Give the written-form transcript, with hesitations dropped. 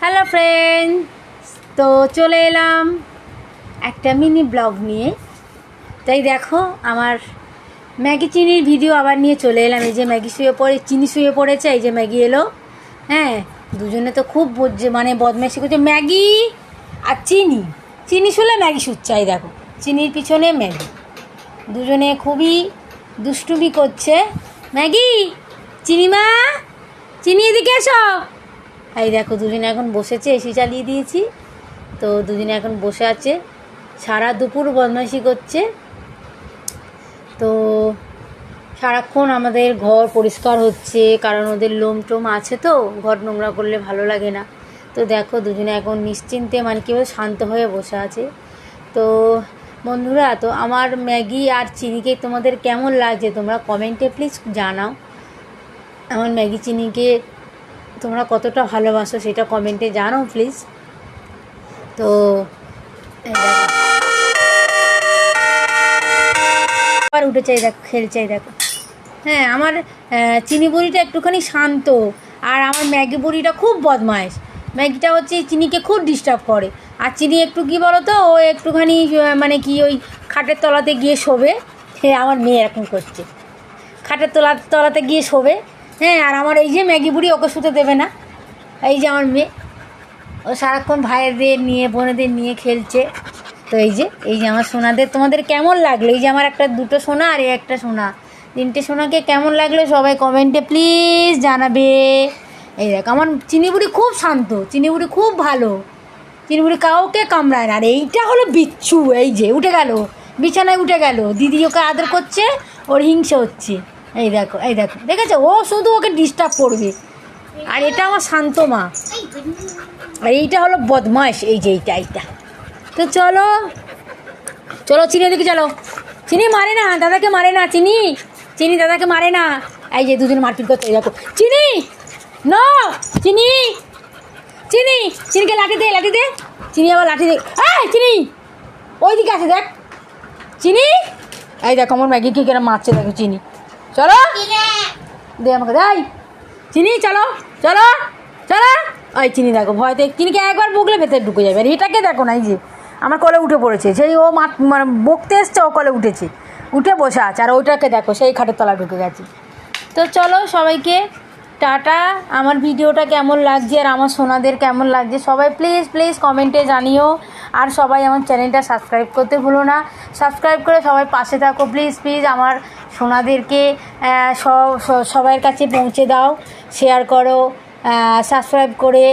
Hello friend, তো চলে এলাম একটা মিনি ব্লগ নিয়ে। তাই দেখো আমার ম্যাগি চিনির ভিডিও আবার নিয়ে চলে এলাম। এই যে ম্যাগি শুয়ে পড়ে, চিনি শুয়ে পড়েছে, এই যে ম্যাগি এলো। হ্যাঁ, দুজনে তো খুব মানে বদমাইশি করছে, ম্যাগি আর চিনি। চিনি শুলে ম্যাগি শুচ্ছে, এই দেখো চিনির পিছনে ম্যাগি। দুজনে খুবই দুষ্টুমি করছে। ম্যাগি, চিনিমা, চিনি এদিকে এসো। এই দেখো দুজনে এখন বসেছে, এসি চালিয়ে দিয়েছি তো দুজনে এখন বসে আছে, সারা দুপুর বদমাইশি করছে। তো সারাক্ষণ আমাদের ঘর পরিষ্কার হচ্ছে, কারণ ওদের লোম টোম আছে তো, ঘর নোংরা করলে ভালো লাগে না। তো দেখো দুজনে এখন নিশ্চিন্তে মানে কী বলে শান্ত হয়ে বসে আছে। তো বন্ধুরা, তো আমার ম্যাগি আর চিনিকে তোমাদের কেমন লাগছে তোমরা কমেন্টে প্লিজ জানাও। আমার ম্যাগি চিনিকে তোমরা কতটা ভালোবাসো সেটা কমেন্টে জানাও প্লিজ। তো আবার উঠেছে, দেখো খেলছে, দেখো। হ্যাঁ, আমার চিনি বুড়িটা একটুখানি শান্ত, আর আমার ম্যাগি বুড়িটা খুব বদমাইশ। ম্যাগিটা হচ্ছে চিনিকে খুব ডিস্টার্ব করে, আর চিনি একটু কী বলো তো, ও একটুখানি মানে কি ওই খাটের তলাতে গিয়ে শোবে। হ্যাঁ, আমার মেয়ে এরকম করছে, খাটের তলাতে গিয়ে শোবে। হ্যাঁ, আর আমার এই যে ম্যাগি বুড়ি ওকে শুতে দেবে না। এই যে আমার মেয়ে, ও সারাক্ষণ ভাইয়েদের নিয়ে বোনেদের নিয়ে খেলছে। তো এই যে আমার সোনাদের তোমাদের কেমন লাগলো? এই যে আমার দুটো সোনা আর এই একটা সোনা, তিনটে সোনাকে কেমন লাগলো সবাই কমেন্টে প্লিজ জানাবে। এই দেখ আমার চিনি বুড়ি খুব শান্ত, চিনি বুড়ি খুব ভালো, চিনি বুড়ি কাউকে কামড়ায় না। আর এইটা হলো বিচ্ছু, এই যে উঠে গেল, বিছানায় উঠে গেল, দিদি ওকে আদর করছে, ওর হিংসে হচ্ছে। এই দেখো, এই দেখো, দেখেছো, ও শুধু ওকে ডিস্টার্ব করবে। আর এটা আমার শান্ত মা, আর এইটা হলো বদমাইশ, এই যে এইটা। তো চলো চলো চিনি দিকে চলো। চিনি মারে না, দাদাকে মারে না, চিনি দাদাকে মারে না। এই যে দুজন মারপিট করতে, দেখো চিনি না, চিনিকে লাঠি দে, চিনি আবার লাঠি দে। এই চিনি ওইদিকে আছে, দেখ চিনি। এই দেখো আমার ম্যাগি কি কেন মারছে, দেখো চিনি। চলো দে আমাকে, দেয় চিনি, চলো চলো চলো। ওই চিনি দেখো ভয়তে, চিনিকে একবার বকলে ভেতরে ঢুকে যাবে। আর এটাকে দেখো না, এই যে আমার কলে উঠে পড়েছে, সেই ও মানে বকতে এসছে, ও কলে উঠে বসে আছে। আর ওইটাকে দেখো সেই খাটের তলায় ঢুকে গেছে। তো চলো সবাইকে টাটা। আমার ভিডিওটা কেমন লাগছে আর আমার সোনাদের কেমন লাগছে সবাই প্লিজ কমেন্টে জানিও। আর সবাই আমার চ্যানেলটা সাবস্ক্রাইব করতে ভুলো না, সাবস্ক্রাইব করে সবাই পাশে থাকো প্লিজ। আমার সোনাদেরকে সবার কাছে পৌঁছে দাও, শেয়ার করো, সাবস্ক্রাইব করে।